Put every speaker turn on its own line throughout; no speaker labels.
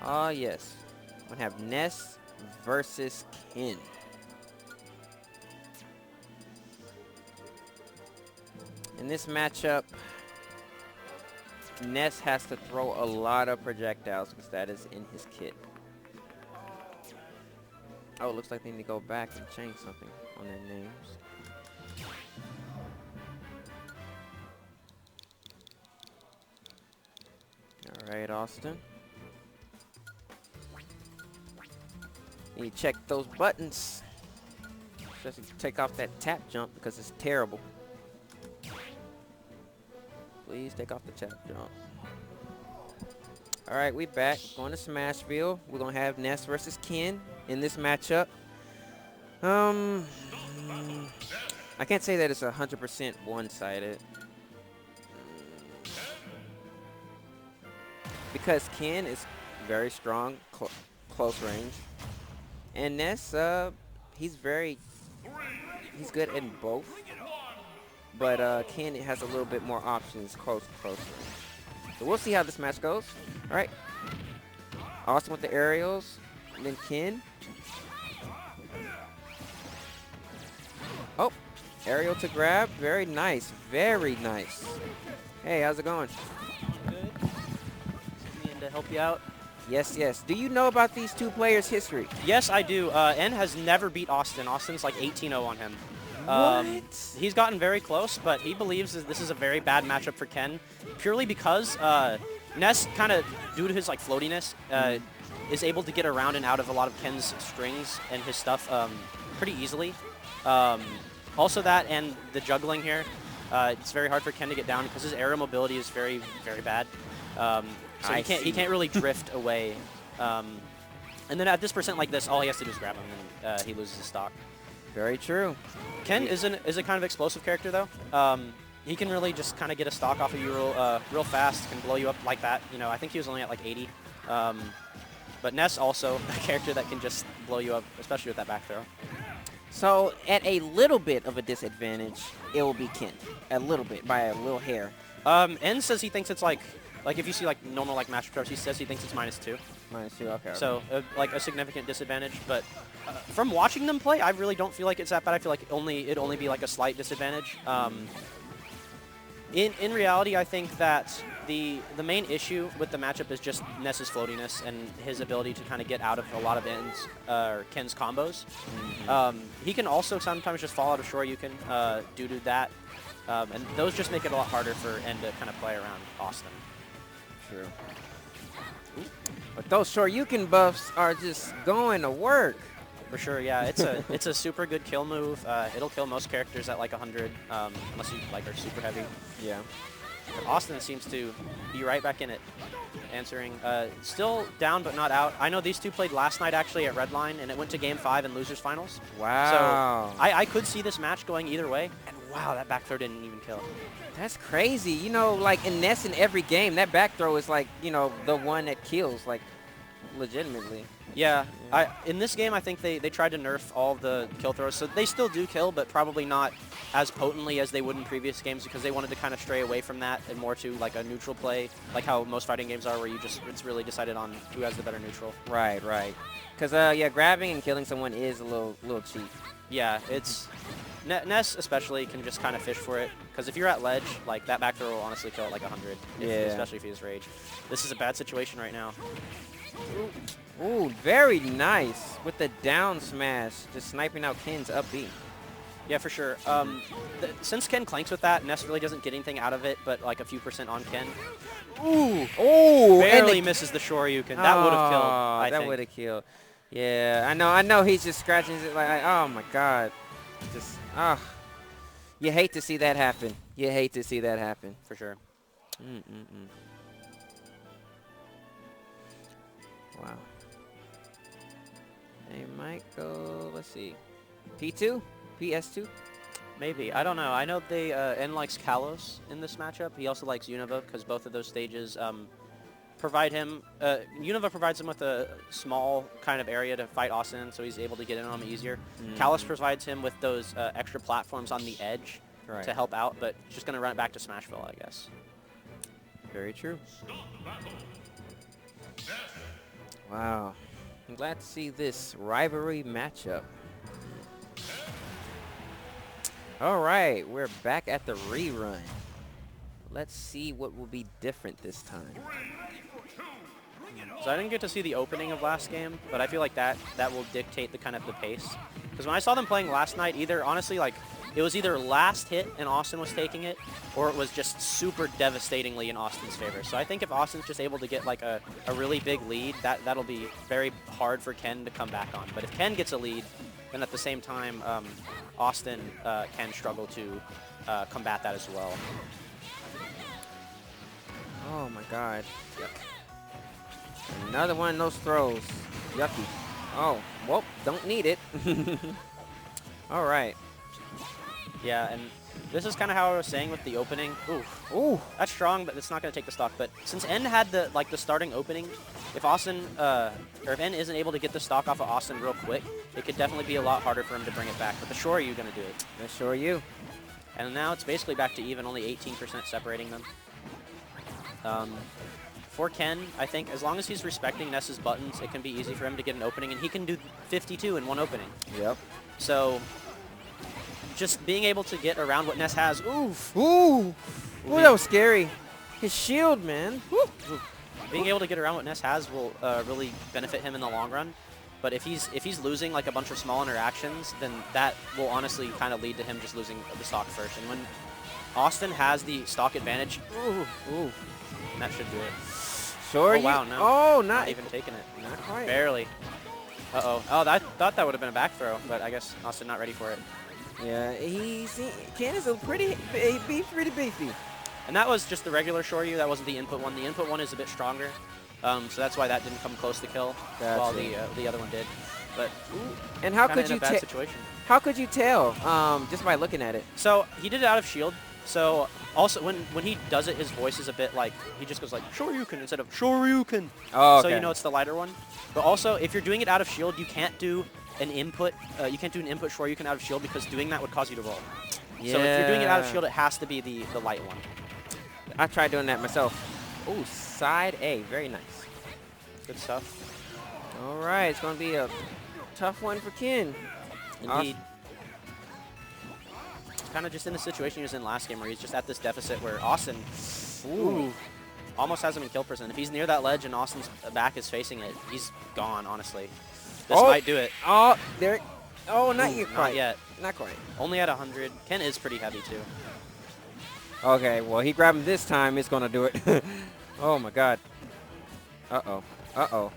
Oh, yes. We're going to have Ness versus Ken. In this matchup, Ness has to throw a lot of projectiles because that is in his kit. Oh, it looks like they need to go back and change something on their names. All right, Austin. You check those buttons. Just take off that tap jump because it's terrible. Please take off the tap jump. All right, we back. Going to Smashville. We're going to have Ness versus Ken in this matchup. I can't say that it's 100% one-sided. Because Ken is very strong, close range. And Ness, he's good in both. But Ken has a little bit more options close range. So we'll see how this match goes. All right. Austin with the aerials. And then Ken. Oh, aerial to grab. Very nice. Very nice. Hey, how's it going?
Good. Just to help you out.
Yes, yes. Do you know about these two players' history?
Yes, I do. N has never beat Austin. Austin's like 18-0 on him.
What?
He's gotten very close, but he believes that this is a very bad matchup for Ken, purely because Ness, kind of due to his like floatiness, is able to get around and out of a lot of Ken's strings and his stuff pretty easily. Also that and the juggling here, it's very hard for Ken to get down because his aerial mobility is very, very bad. So he can't really drift away. And then at this percent like this, all he has to do is grab him, and he loses his stock.
Very true.
Ken is a kind of explosive character, though. He can really just kind of get a stock off of you real fast, can blow you up like that. You know, I think he was only at like 80. But Ness also a character that can just blow you up, especially with that back throw.
So at a little bit of a disadvantage, it will be Ken. A little bit, by a little hair.
N says he thinks it's like if you see like normal like match throws, he says he thinks it's -2.
-2, okay.
So like a significant disadvantage, but from watching them play, I really don't feel like it's that bad. I feel like it'd only be like a slight disadvantage. In reality, I think that the main issue with the matchup is just Ness's floatiness and his ability to kind of get out of a lot of Ken's combos. He can also sometimes just fall out of Shoryuken due to that, and those just make it a lot harder for N to kind of play around Austin.
True. But those Shoryuken buffs are just going to work.
For sure, yeah. It's a super good kill move. It'll kill most characters at like 100, unless you like are super heavy.
Yeah.
But Austin seems to be right back in it, answering. Still down but not out. I know these two played last night actually at Redline, and it went to Game 5 and Losers Finals.
Wow.
So I could see this match going either way. And wow, that back throw didn't even kill.
That's crazy. You know, like in Ness in every game, that back throw is like, you know, the one that kills, like, legitimately.
Yeah. In this game, I think they tried to nerf all the kill throws, so they still do kill, but probably not as potently as they would in previous games because they wanted to kind of stray away from that and more to like a neutral play, like how most fighting games are, where it's really decided on who has the better neutral.
Right, right. Because yeah, grabbing and killing someone is a little cheap.
Yeah, it's Ness especially can just kind of fish for it because if you're at ledge, like that back throw will honestly kill at like 100, especially if he has rage. This is a bad situation right now.
Ooh, very nice with the down smash, just sniping out Ken's up B.
Yeah, for sure. Since Ken clanks with that, Ness really doesn't get anything out of it, but like a few % on Ken.
Ooh, oh,
barely misses the Shoryuken. That would have killed. I think.
That would have killed. Yeah, I know. He's just scratching it like, oh my God, just you hate to see that happen. You hate to see that happen
for sure.
Wow. They might go, let's see, P2? PS2?
Maybe. I don't know. I know they N likes Kalos in this matchup. He also likes Unova because both of those stages provide him... Unova provides him with a small kind of area to fight Austin, so he's able to get in on him easier. Kalos provides him with those extra platforms on the edge to help out, but just going to run it back to Smashville, I guess.
Very true. Wow. I'm glad to see this rivalry matchup. All right, we're back at the rerun. Let's see what will be different this time.
So I didn't get to see the opening of last game, but I feel like that will dictate the kind of the pace. Because when I saw them playing last night, honestly, like, it was either last hit and Awestin was taking it, or it was just super devastatingly in Austin's favor. So I think if Austin's just able to get like a really big lead, that'll be very hard for Ken to come back on. But if Ken gets a lead, then at the same time, Awestin can struggle to combat that as well.
Oh my God. Yep. Another one of those throws. Yucky. Oh, well, don't need it. All right.
Yeah, and this is kind of how I was saying with the opening. Ooh, that's strong, but it's not going to take the stock. But since N had the starting opening, if Awestin or if N isn't able to get the stock off of Awestin real quick, it could definitely be a lot harder for him to bring it back. But the Shoryu going to do it.
The Shoryu.
And now it's basically back to even, only 18% separating them. For Ken, I think as long as he's respecting Ness's buttons, it can be easy for him to get an opening, and he can do 52 in one opening.
Yep.
So just being able to get around what Ness has.
Oof. Ooh. Ooh, that was scary. His shield, man. Woo.
Being able to get around what Ness has will really benefit him in the long run. But if he's losing like a bunch of small interactions, then that will honestly kind of lead to him just losing the stock first. And when Awestin has the stock advantage, that should do it.
Sure.
Oh, wow, no.
Oh,
not even taking it.
Not quite.
Barely. Uh-oh. Oh, I thought that would have been a back throw, but I guess Awestin not ready for it.
Yeah, Ken is a pretty beefy.
And that was just the regular Shoryu. That wasn't the input one. The input one is a bit stronger, so that's why that didn't come close to kill, while the other one did. But
and how could
you tell?
How could you tell? Just by looking at it.
So he did it out of shield. So also when he does it, his voice is a bit like, he just goes like Shoryuken instead of Shoryuken.
Oh, okay.
So you know it's the lighter one. But also, if you're doing it out of shield, you can't do an input. You can't do an input Shoryuken out of shield, because doing that would cause you to roll. Yeah. So if you're doing it out of shield, it has to be the light one.
I tried doing that myself. Ooh, side A, very nice.
Good stuff.
All right, it's gonna be a tough one for Ken.
Indeed. Kind of just in the situation he was in last game, where he's just at this deficit where Awestin almost has him in kill percent. If he's near that ledge and Austin's back is facing it, he's gone, honestly. This might do it.
Oh, there. Oh, not yet.
Not yet.
Not quite.
Only at 100. Ken is pretty heavy, too.
Okay, well, he grabbed him this time. It's going to do it. Oh, my God. Uh-oh. Uh-oh.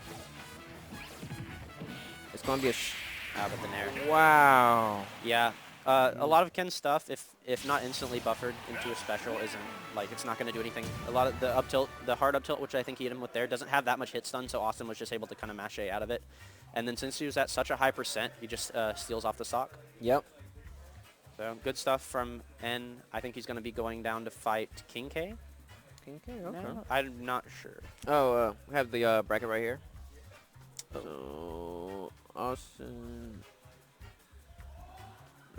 It's going to be a...
Out of the nair.
Wow.
Yeah. A lot of Ken's stuff, if not instantly buffered into a special, isn't, like, it's not going to do anything. A lot of the up tilt, the hard up tilt, which I think he hit him with there, doesn't have that much hit stun, so Awestin was just able to kind of mache out of it. And then since he was at such a high percent, he just steals off the stock.
Yep.
So good stuff from N. I think he's going to be going down to fight King K.
King K, okay.
No, I'm not sure.
Oh, we have the bracket right here. So, Awestin...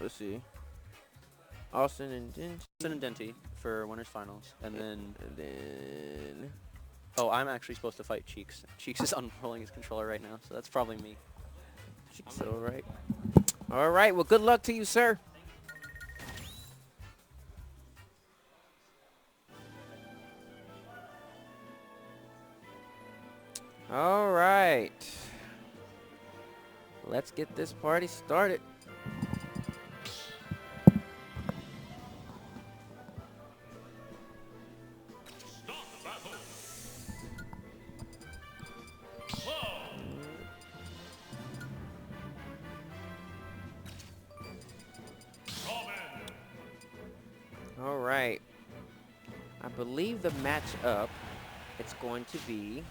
Let's see. Awestin and Denty.
Awestin and Denty for winners finals, and then.
Oh,
I'm actually supposed to fight Cheeks. Cheeks is unrolling his controller right now, so that's probably me.
Cheeks, all right. All right. Well, good luck to you, sir. All right. Let's get this party started. All right. I believe the matchup, it's going to be